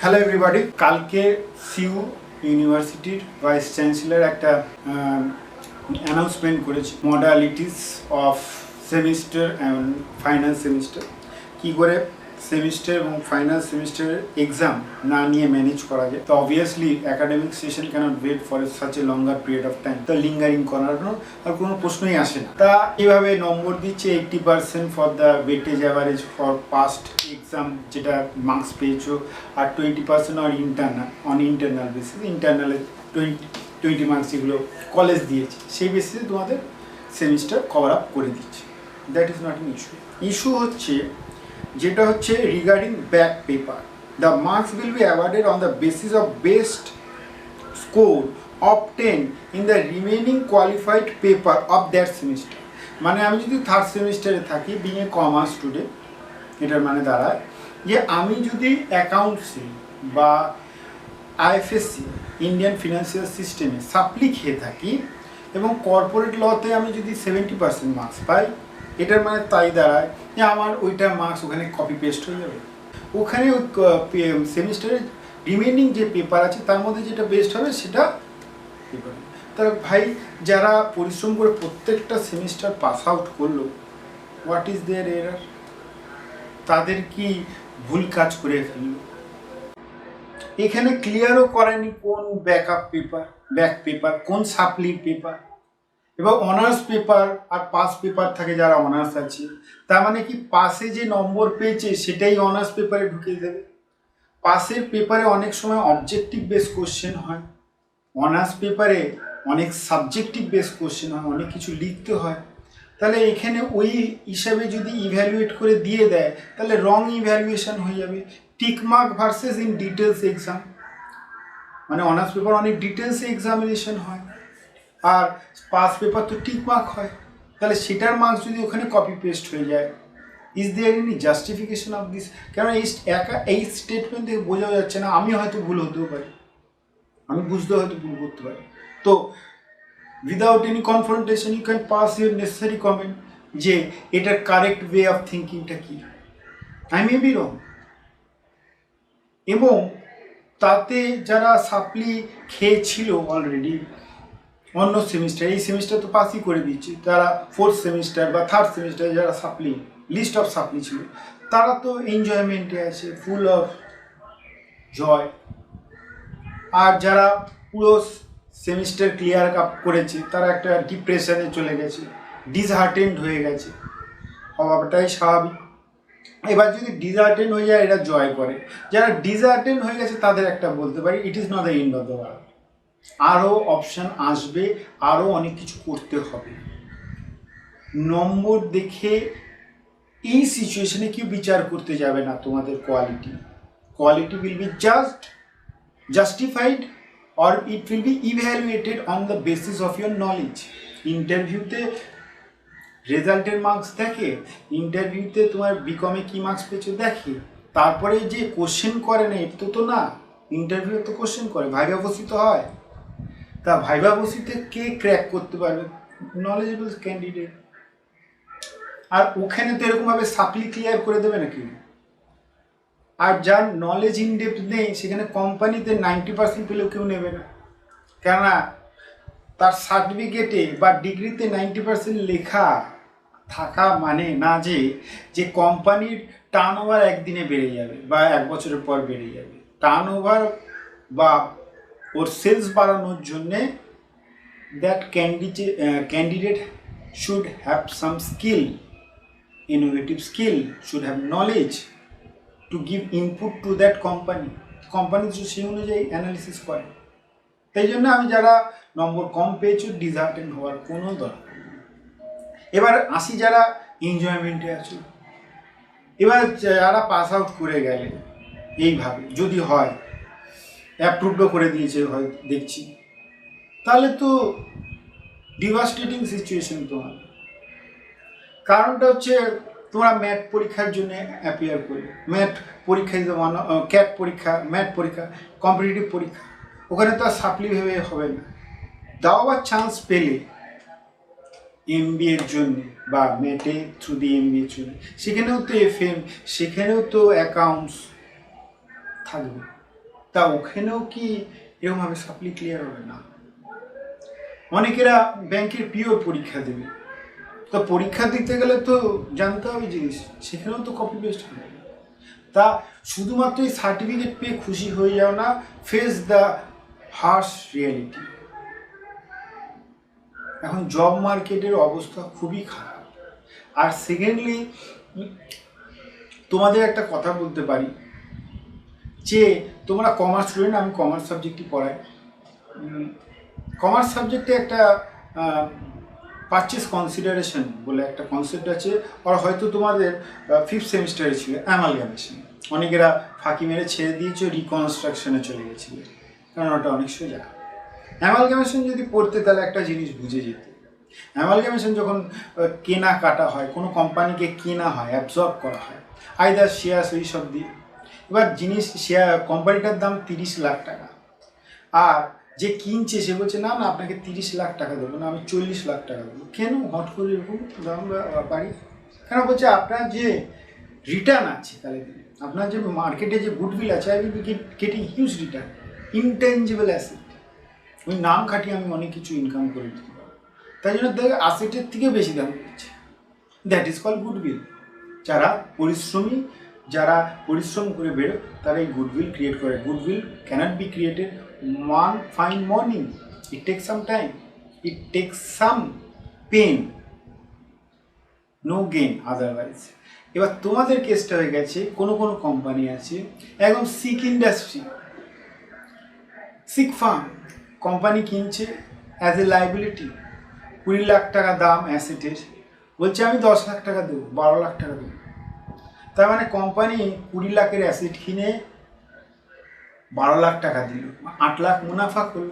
Hello everybody, কালকে CU ইউনিভার্সিটির vice chancellor একটা অ্যানাউন্সমেন্ট করেছে modalities of semester and final semester, কী করে সেমিস্টার এবং ফাইনাল সেমিস্টারের এক্সাম না নিয়ে ম্যানেজ করা যায়। তো obviously academic session cannot wait for such a longer period of time, তা লিঙ্গারিং করানোর আর কোনো প্রশ্নই আসে না। তা এইভাবে নম্বর দিচ্ছে 80% for the weightage average for past exam, যেটা মার্কস পেয়েছো, আর 20% অন ইন্টারনাল বেসিস। ইন্টারনালে 20 মার্কস এগুলো কলেজ দিয়েছে, সেই বেসিসে তোমাদের সেমিস্টার কভার আপ করে দিচ্ছে। That is not an issue. Issue হচ্ছে যেটা হচ্ছে regarding back paper, the marks will be awarded on the basis of best score obtained in the remaining qualified paper of that semester। মানে আমি যদি third সেমিস্টারে থাকি, বিং এ কমার্স স্টুডেন্ট, এটার মানে দাঁড়ায় যে আমি যদি অ্যাকাউন্টসি বা আইএফএসসি ইন্ডিয়ান ফিনান্সিয়াল সিস্টেমে সাপ্লি খেয়ে থাকি এবং কর্পোরেট লতে আমি যদি 70% মার্কস পাই, এটার মানে তাই দাঁড়ায় যে আমার ওইটা মার্কস ওখানে কপি পেস্ট হয়ে যাবে। ওখানে ওই সেমিস্টারের রিমেনিং যে পেপার আছে তার মধ্যে যেটা বেস্ট হবে সেটা পেপার। তা ভাই, যারা পরিশ্রম করে প্রত্যেকটা সেমিস্টার পাস আউট করলো, হোয়াট ইজ দেয়ার এরার? তাদের কি ভুল কাজ করে ফেললো? এখানে ক্লিয়ারও করেনি কোন ব্যাক পেপার কোন সাপ্লির পেপার, এবং অনার্স পেপার আর পাস পেপার থাকে যারা অনার্স আছে, তার মানে কি পাসে যে নম্বর পেয়েছে সেটাই অনার্স পেপারে ঢুকিয়ে দেবে? পাসের পেপারে অনেক সময় অবজেক্টিভ বেস কোশ্চেন হয়, অনার্স পেপারে অনেক সাবজেক্টিভ বেস কোশ্চেন হয়, অনেক কিছু লিখতে হয়। তাহলে এখানে ওই হিসাবে যদি ইভ্যালুয়েট করে দিয়ে দেয় তাহলে রং ইভ্যালুয়েশন হয়ে যাবে। Tick mark versus in details exam, মানে অনার্স পেপার অনেক ডিটেলসে এক্সামিনেশন হয় আর পাস পেপার তো টিকমার্ক হয়। তাহলে সেটার মার্কস যদি ওখানে কপি পেস্ট হয়ে যায়, is there any justification of this? কেন এই স্টেটমেন্ট থেকে বোঝাও যাচ্ছে না, আমি হয়তো ভুল হতেও পারি, আমি বুঝতে হয়তো ভুল করতে পারি। তো without any confrontation you can pass your necessary comment যে এটার কারেক্ট ওয়ে অফ থিঙ্কিংটা কী। I may be wrong. এবং তাতে যারা সাপ্লি খেয়েছিল অলরেডি অন্য সেমিস্টার, এই সেমিস্টার তো পাসই করে দিচ্ছে, তারা ফোর্থ সেমিস্টার বা থার্ড সেমিস্টারে যারা সাপ্লি লিস্ট অফ সাপ্লি ছিল, তারা তো এনজয়মেন্টে আছে, ফুল অফ জয়। আর যারা পুরো সেমিস্টার ক্লিয়ার আপ করেছে তারা একটা ডিপ্রেশনে চলে গেছে, ডিসহার্টেন্ড হয়ে গেছে, হওয়াটাই স্বাভাবিক। এবার যদি ডিসহার্টেন্ড হয়ে যায় এরা জয় করে, যারা ডিসহার্টেন্ড হয়ে গেছে তাদের একটা বলতে পারি, it is not the end of the world. আরও অপশান আসবে, আরও অনেক কিছু করতে হবে। নম্বর দেখে এই সিচুয়েশনে কেউ বিচার করতে যাবে না তোমাদের quality will be justified or it will be evaluated on the basis of your knowledge। ইন্টারভিউতে রেজাল্টের মার্কস দেখে, ইন্টারভিউতে তোমার বিকমে কী মার্কস পেয়েছো দেখে, তারপরে যে কোশ্চেন করে না এটা তো না, ইন্টারভিউ তো কোশ্চেন করে, ভাইভা বসিত হয়। তা ভাইভা বসিতে কে ক্র্যাক করতে পারবে? Knowledgeable candidate. আর ওখানে তো এরকমভাবে সাপ্লি ক্লিয়ার করে দেবে নাকি? আর যার নলেজ ইন ডেপথ নেই সেখানে কোম্পানিতে 90% পেলেও কেউ নেবে না, কেননা তার সার্টিফিকেটে বা ডিগ্রিতে 90% লেখা থাকা মানে না যে কোম্পানির টার্ন ওভার একদিনে বেড়ে যাবে বা এক বছরের পর বেড়ে যাবে। টার্ন ওভার বা ওর সেলস বাড়ানোর জন্যে that candidate should have some skill, innovative skill, should have knowledge to give input to that company সেই অনুযায়ী অ্যানালিসিস করে। তাই জন্য আমি যারা নম্বর কম পেয়েছো ডিসহার্টেন্ড হওয়ার কোনো দরকার নেই। এবার আসি যারা এনজয়মেন্টে আছো, এবার যারা পাস আউট করে গেলে এইভাবে যদি হয়, অ্যাপ্রুভও করে দিয়েছে হয় দেখছি, তাহলে তো ডিভাস্টেটিং সিচুয়েশন তোমার। কারণটা হচ্ছে তোমরা ম্যাথ পরীক্ষার জন্য অ্যাপিয়ার করবে, ম্যাথ পরীক্ষা দিতে ক্যাট পরীক্ষা, ম্যাথ পরীক্ষা, কম্পিটিটিভ পরীক্ষা, ওখানে তো আর সাপ্লি ভেবে হবে না। দাও বা চান্স পেলে এমবিএর জন্য বা ম্যাটে থ্রু দি এমবিএর জন্য, সেখানেও তো এফএম, সেখানেও তো অ্যাকাউন্টস থাকবে। তা ওখানেও কি এরকমভাবে সাপ্লি ক্লিয়ার হবে না? অনেকেরা ব্যাংকের পিওর পরীক্ষা দেবে, তো পরীক্ষা দিতে গেলে তো জানতে হবে জিনিস, সেখানেও তো কপি পেস্ট হবে না। তা শুধুমাত্র এই সার্টিফিকেট পেয়ে খুশি হয়ে যাও না, ফেস দ্য হার্শ রিয়ালিটি। এখন জব মার্কেটের অবস্থা খুবই খারাপ। আর সেকেন্ডলি তোমাদের একটা কথা বলতে পারি যে তোমরা কমার্স স্টুডেন্ট, আমি কমার্স সাবজেক্টই পড়াই। কমার্স সাবজেক্টে একটা পারচেস কনসিডারেশন বলে একটা কনসেপ্ট আছে, আর হয়তো তোমাদের 5th সেমিস্টারে ছিল অ্যামালগামেশন। অনেকেরা ফাঁকি মেরে ছেড়ে দিয়েছে, রিকনস্ট্রাকশনে চলে গেছিল, কারণ ওটা অনেক সোজা। অ্যামালগামেশন যদি পড়তে তাহলে একটা জিনিস বুঝে যেত। অ্যামালগামেশন যখন কেনা কাটা হয়, কোনো কোম্পানিকে কেনা হয়, অ্যাবজর্ব করা হয়, আইদার শেয়ার্স ওই সব দিয়ে। এবার জিনিস শেয়ার কোম্পানিটার দাম 30 লাখ টাকা, আর যে কিনছে সে বলছে না না আপনাকে 30 লাখ টাকা দেবো না, আমি 40 লাখ টাকা দেবো। কেন হট করে এরকম দাম বাড়ি? কেন বলছে আপনার যে রিটার্ন আছে, তাহলে আপনার যে মার্কেটে যে গুডউইল আছে, I will be getting huge return, intangible asset. ওই নাম খাটিয়ে আমি অনেক কিছু ইনকাম করে দিতে পারবো, তাই জন্য দেখে অ্যাসেটের থেকে বেশি দাম দিচ্ছে। That is call goodwill. যারা পরিশ্রমী, যারা পরিশ্রম করে বেরো, তারা এই গুডউইল ক্রিয়েট করে। Goodwill cannot be created one fine morning. It takes some time, it takes some pain, no gain otherwise. এবার তোমাদের কেসটা হয়ে গেছে, কোনো কোনো কোম্পানি আছে একদম sick industry, sick firm, company কিনছে অ্যাজ এ লাইবিলিটি, 20 লাখ টাকা দাম অ্যাসেটের, বলছে আমি 10 লাখ টাকা দেবো, 12 লাখ টাকা দেবো। তার মানে কোম্পানি 20 লাখের অ্যাসেট কিনে 12 লাখ টাকা দিল, 8 লাখ মুনাফা করল।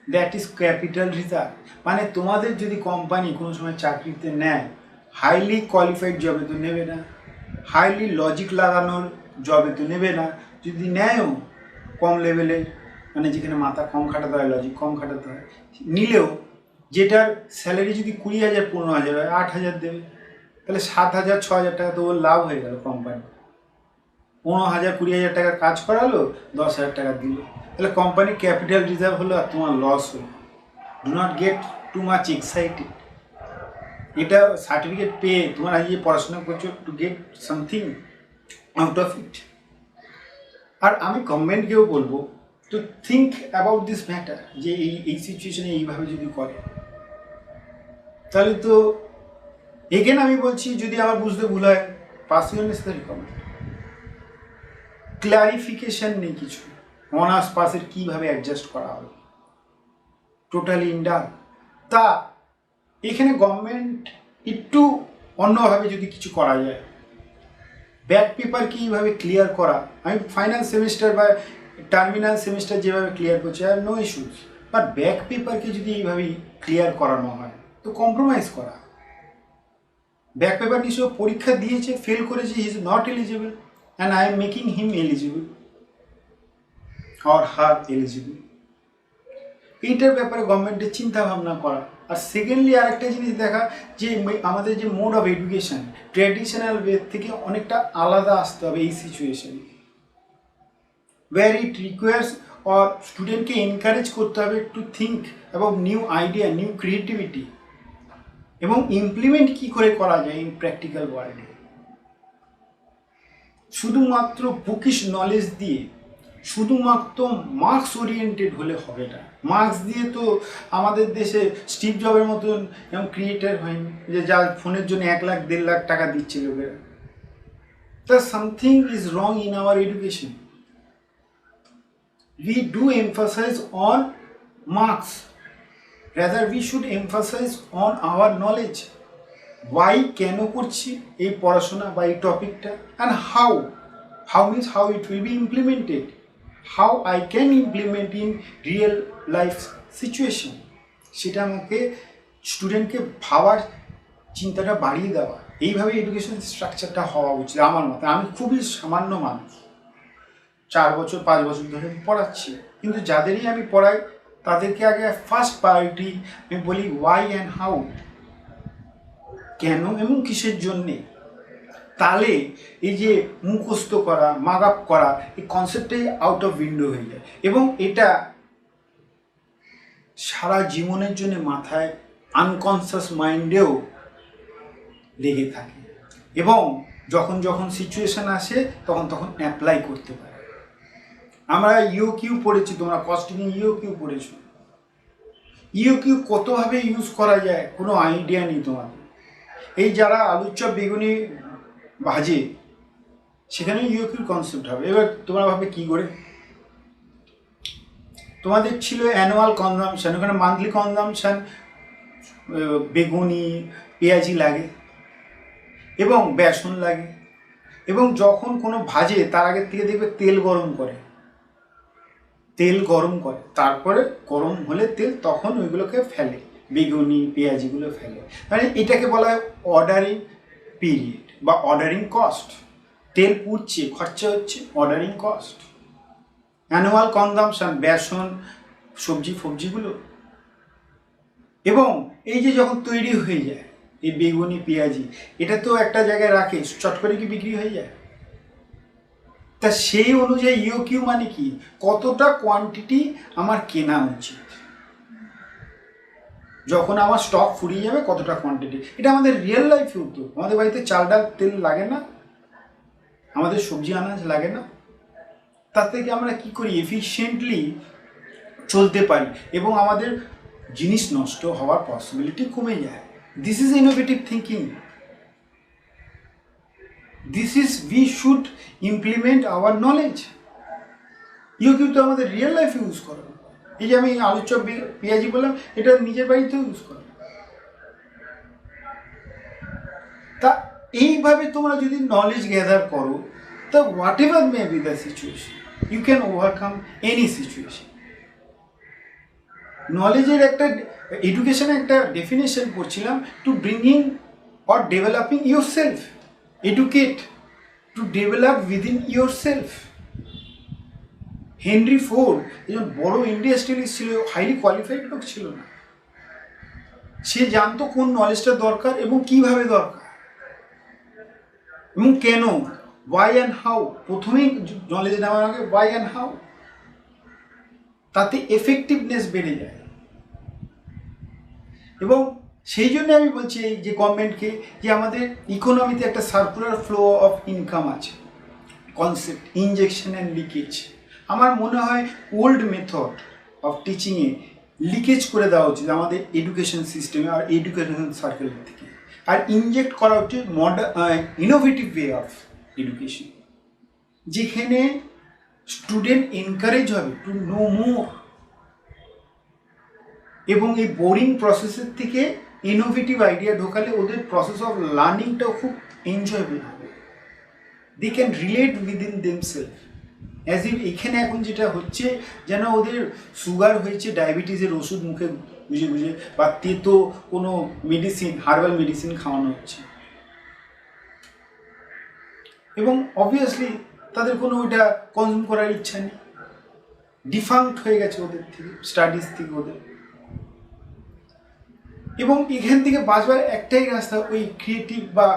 That is capital reserve. মানে তোমাদের যদি কোম্পানি কোনো সময় চাকরিতে নেয়, হাইলি কোয়ালিফাইড জবে তো নেবে না, হাইলি লজিক লাগানোর জবে তো নেবে না। যদি নেয়ও কম লেভেলের, মানে যেখানে মাথা কম খাটাতে হয়, লজিক কম খাটাতে হয়, নিলেও যেটার স্যালারি যদি 20,000 15,000 হয়, 8,000 দেবে। তাহলে 7,000 6,000 টাকা তো ওর লাভ হয়ে গেল। কোম্পানি 15,000 20,000 টাকার কাজ করালো, 10,000 টাকা দিল, তাহলে কোম্পানির ক্যাপিটাল রিজার্ভ হলো আর তোমার লস হলো। Do not get too much excited. এটা সার্টিফিকেট পেয়ে তোমার আজ যে পড়াশোনা করছো, to get something out of it. আর আমি গভর্নমেন্টকেও বলবো to think about this matter, যে এই সিচুয়েশনে এইভাবে যদি করে, তাহলে তো এগেন আমি বলছি, যদি আমার বুঝতে ভুল হয়, পার্সোনাল রিকমেন্ড, ক্লারিফিকেশন নেই কিছু। অনার্স পাসের কীভাবে অ্যাডজাস্ট করা হবে, টোটালি ইন্ডাল। তা এখানে গভর্নমেন্ট একটু অন্যভাবে যদি কিছু করা যায়, ব্যাক পেপার কীভাবে ক্লিয়ার করা, আমি ফাইনাল সেমিস্টার বা টার্মিনাল সেমিস্টার যেভাবে ক্লিয়ার করছি, আর নো ইস্যুস, বাট ব্যাক পেপারকে যদি এইভাবেই ক্লিয়ার করানো হয়, তো কম্প্রোমাইজ করা। ব্যাক পেপার নিশ্চয় পরীক্ষা দিয়েছে, ফেল করেছে, he is not eligible, and I am making him eligible or her eligible. এইটার ব্যাপারে গভর্নমেন্টের চিন্তা ভাবনা করা। আর সেকেন্ডলি আরেকটা জিনিস দেখা, যে আমাদের যে mode of education traditional way থেকে অনেকটা আলাদা আসতে হবে এই সিচুয়েশনে, where it requires or স্টুডেন্টকে এনকারেজ করতে হবে two think about new idea, new creativity, এবং ইমপ্লিমেন্ট কী করে করা যায় ইন প্র্যাকটিক্যাল ওয়ার্ল্ডে। শুধুমাত্র বুকিশ নলেজ দিয়ে, শুধুমাত্র মার্কস ওরিয়েন্টেড হলে হবে না। মার্কস দিয়ে তো আমাদের দেশে স্টিভ জবের মতন এরকম ক্রিয়েটার হয়নি, যে যার ফোনের জন্য 1 লাখ 1.5 লাখ টাকা দিচ্ছে লোকেরা। তা something is wrong in our education. We do emphasise on marks, rather we should emphasise on our knowledge. Why, কেন করছি এই পড়াশোনা বা এই টপিকটা, and how means how it will be implemented, how I can implement in real life situation. সেটা আমাকে স্টুডেন্টকে ভাবার চিন্তাটা বাড়িয়ে দেওয়া। এইভাবে এডুকেশন স্ট্রাকচারটা হওয়া উচিত আমার মতে। আমি খুবই সামান্য মানুষ, 4 বছর 5 বছর ধরে পড়াচ্ছি, কিন্তু যাদেরই আমি পড়াই তাদেরকে আগে ফার্স্ট প্রায়োরিটি আমি বলি ওয়াই অ্যান্ড হাউ, কেন এবং কিসের জন্যে। তাহলে এই যে মুখস্থ করা মাগ আপ করা এই কনসেপ্টটাই আউট অফ উইন্ডো হয়ে যায় এবং এটা সারা জীবনের জন্য মাথায় আনকনসিয়াস মাইন্ডেও লেগে থাকে এবং যখন যখন সিচুয়েশন আসে তখন তখন অ্যাপ্লাই করতে পারে। আমরা ইওকিউ পড়েছি, তোমরা কস্টিং ইওকিউ পড়েছো। ইওকিউ কতভাবে ইউজ করা যায় কোনো আইডিয়া নেই তোমাদের। এই যারা আলুর চপ বেগুনি ভাজে সেখানে ইওকিউর কনসেপ্ট হবে। এবার তোমরা ভাবে কী করে, তোমাদের ছিল অ্যানুয়াল কনজামশান, ওখানে মান্থলি কনজামশান বেগুনি পেঁয়াজি লাগে এবং বেসন লাগে এবং যখন কোনো ভাজে তার আগের থেকে দেখবে তেল গরম করে, তারপরে গরম হলে তেল তখন ওইগুলোকে ফেলে, বেগুনি পেঁয়াজিগুলো ফেলে। মানে এটাকে বলা হয় অর্ডারিং পিরিয়ড বা অর্ডারিং কস্ট। তেল পুড়ছে, খরচা হচ্ছে, অর্ডারিং কস্ট। অ্যানুয়াল কনজামশান বেসন সবজিগুলো এবং এই যে যখন তৈরি হয়ে যায় এই বেগুনি পেঁয়াজি, এটা তো একটা জায়গায় রাখে, চট করে কি বিক্রি হয়ে যায়? তা সেই অনুযায়ী ইওকিউ মানে কি, কতটা কোয়ান্টিটি আমার কেনা উচিত, যখন আমার স্টক ফুরিয়ে যাবে কতটা কোয়ান্টিটি। এটা আমাদের রিয়েল লাইফে হতো। আমাদের বাড়িতে চাল ডাল তেল লাগে না, আমাদের সবজি আনাজ লাগে না, তার থেকে আমরা কি করি এফিশিয়েন্টলি চলতে পারি এবং আমাদের জিনিস নষ্ট হওয়ার পসিবিলিটি কমে যায়। This is innovative thinking. This is we should implement our knowledge. ইওকিউ তো আমাদের রিয়েল লাইফে ইউজ করা। এই যে আমি আলুর চপ পেঁয়াজি বললাম, এটা নিজের বাড়িতেও ইউজ করা। তা এইভাবে তোমরা যদি নলেজ গ্যাদার করো, তা whatever may be the situation, you can overcome any situation. নলেজের একটা এডুকেশনে একটা ডেফিনেশন পড়ছিলাম, to bringing or developing yourself. Educate to develop within yourself. Henry Ford একজন বড় ইন্ডাস্ট্রিয়ালিস্ট ছিল, হাইলি কোয়ালিফাইড লোক ছিল না। সে জানতো কোন নলেজটা দরকার এবং কিভাবে দরকার এবং কেন, ওয়াই অ্যান্ড হাউ। প্রথমেই নলেজ নেওয়ার আগে ওয়াই অ্যান্ড হাউ, তাতে এফেক্টিভনেস বেড়ে যায়। এবং সেই জন্য আমি বলছি যে গভর্নমেন্টকে, যে আমাদের ইকোনমিতে একটা সার্কুলার ফ্লো অফ ইনকাম আছে, কনসেপ্ট ইনজেকশন অ্যান্ড লিকেজ। আমার মনে হয় ওল্ড মেথড অফ টিচিংয়ে লিকেজ করে দেওয়া উচিত আমাদের এডুকেশন সিস্টেমে আর এডুকেশন সার্কেলের থেকে, আর ইনজেক্ট করা উচিত ইনোভেটিভ ওয়ে অফ এডুকেশন, যেখানে স্টুডেন্ট এনকারেজ হবে টু নো মোর এবং এই বোরিং প্রসেসের থেকে ইনোভেটিভ আইডিয়া ঢোকালে ওদের প্রসেস অফ লার্নিংটাও খুব এনজয়েবল হবে। They can relate within themself. As if এখানে এখন যেটা হচ্ছে, যেন ওদের সুগার হয়েছে, ডায়াবেটিসের ওষুধ মুখে বুঝে বুঝে বা তেতো কোনো মেডিসিন, হার্বাল মেডিসিন খাওয়ানো হচ্ছে এবং অবভিয়াসলি তাদের কোনো ওইটা কনজিউম করার ইচ্ছা নেই, ডিফাঙ্ক্ট হয়ে গেছে ওদের থেকে, স্টাডিজ থেকে ওদের। এবং এখান থেকে বাঁচবার একটাই রাস্তা, ওই ক্রিয়েটিভ বা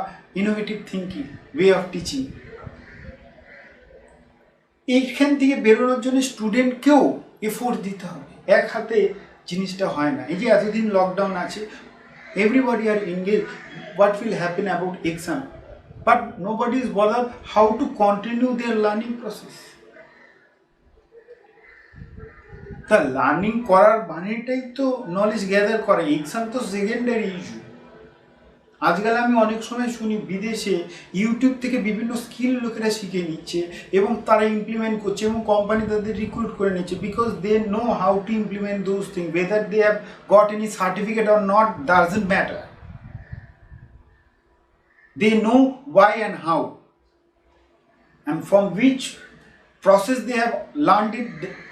innovative thinking way of teaching. এইখান থেকে বেরোনোর জন্য স্টুডেন্টকেও এফোর্ট দিতে হবে, এক হাতে জিনিসটা হয় না। এই যে এতদিন লকডাউন আছে, everybody are engage, what will happen about exam, but nobody is bother how to continue their learning process. তা লার্নিং করার মানেটাই তো নলেজ গ্যাদার করা, এক্সাম তো সেকেন্ডারি ইস্যু। আজকাল আমি অনেক সময় শুনি বিদেশে ইউটিউব থেকে বিভিন্ন স্কিল লোকেরা শিখে নিচ্ছে এবং তারা ইমপ্লিমেন্ট করছে এবং কোম্পানি তাদের রিক্রুট করে নিচ্ছে, because they know how to implement those thing, whether they have got any certificate or not doesn't matter. They know why and how, and from which process they have learned it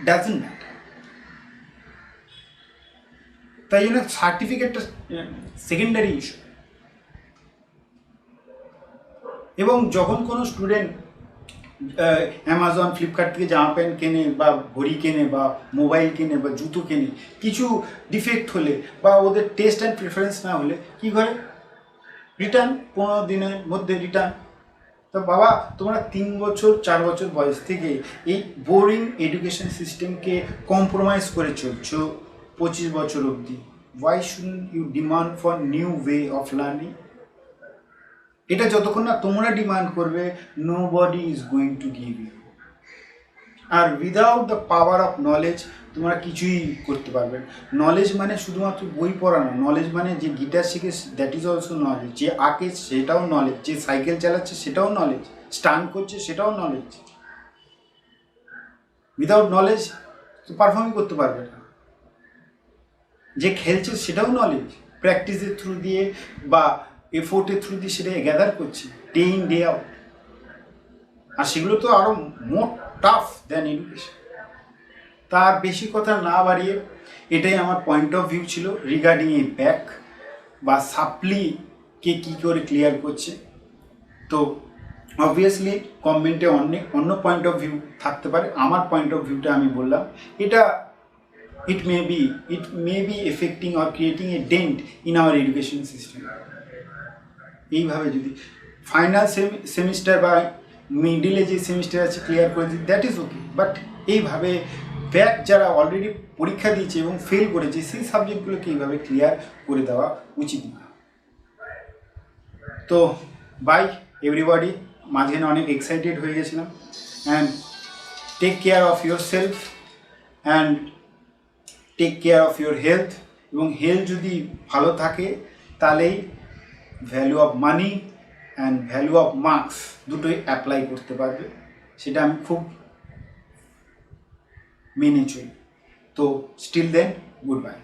doesn't matter. তাই জন্য সার্টিফিকেটটা secondary issue. এবং যখন কোনো student Amazon Flipkart থেকে জামা pant কেনে বা ঘড়ি কেনে বা মোবাইল কেনে বা জুতো কেনে, কিছু ডিফেক্ট হলে বা ওদের টেস্ট অ্যান্ড প্রেফারেন্স না হলে কী করে, রিটার্ন, 15 দিনের মধ্যে রিটার্ন, তো বাবা তোমরা 3 বছর 4 বছর বয়স থেকে এই বোরিং এডুকেশন সিস্টেমকে কম্প্রোমাইজ করে চলছো 25 বছর অবধি। Why shouldn't you demand for new way of learning? এটা যতক্ষণ না তোমরা ডিমান্ড করবে, nobody is going to give you. আর without the power of knowledge তোমরা কিছুই করতে পারবে না। নলেজ মানে শুধুমাত্র বই পড়া না, নলেজ মানে যে গিটার শিখে দ্যাট ইজ অলসো নলেজ, যে আঁকে সেটাও নলেজ, যে সাইকেল চালাচ্ছে সেটাও নলেজ, স্টান্ট করছে সেটাও নলেজ। উইদাউট নলেজ তো পারফর্মই করতে পারবে না। যে খেলছে সেটাও নলেজ, প্র্যাকটিসের থ্রু দিয়ে বা এফোর্টের থ্রু দিয়ে সেটা গ্যাদার করছে ডে ইন ডে আউট। আর সেগুলো তো আরও মোর টাফ দ্যান এডুকেশন। তার বেশি কথা না বাড়িয়ে এটাই আমার পয়েন্ট অফ ভিউ ছিল রিগার্ডিং এই ব্যাক বা সাপ্লিকে কী করে ক্লিয়ার করছে। তো অবভিয়াসলি কমেন্টে অন্য পয়েন্ট অফ ভিউ থাকতে পারে, আমার পয়েন্ট অফ ভিউটা আমি বললাম। এটা it may be affecting or creating a dent in our education system. এইভাবে যদি ফাইনাল সেমিস্টার বা মিডিলে যে সেমিস্টার আছে ক্লিয়ার করে দিই, দ্যাট ইজ ওকে। বাট এইভাবে ব্যাক যারা অলরেডি পরীক্ষা দিয়েছে এবং ফেল করেছে সেই সাবজেক্টগুলোকে এইভাবে ক্লিয়ার করে দেওয়া উচিত না। তো বাই এভরিবডি, মাঝখানে অনেক এক্সাইটেড হয়ে গেছিলাম। And take care of yourself and take care of your health. এবং হেলথ যদি ভালো থাকে তাহলেই value of money and value of marks দুটোই অ্যাপ্লাই করতে পারবে। সেটা আমি খুব মেনে চলি। তো স্টিল দেন, গুড বাই।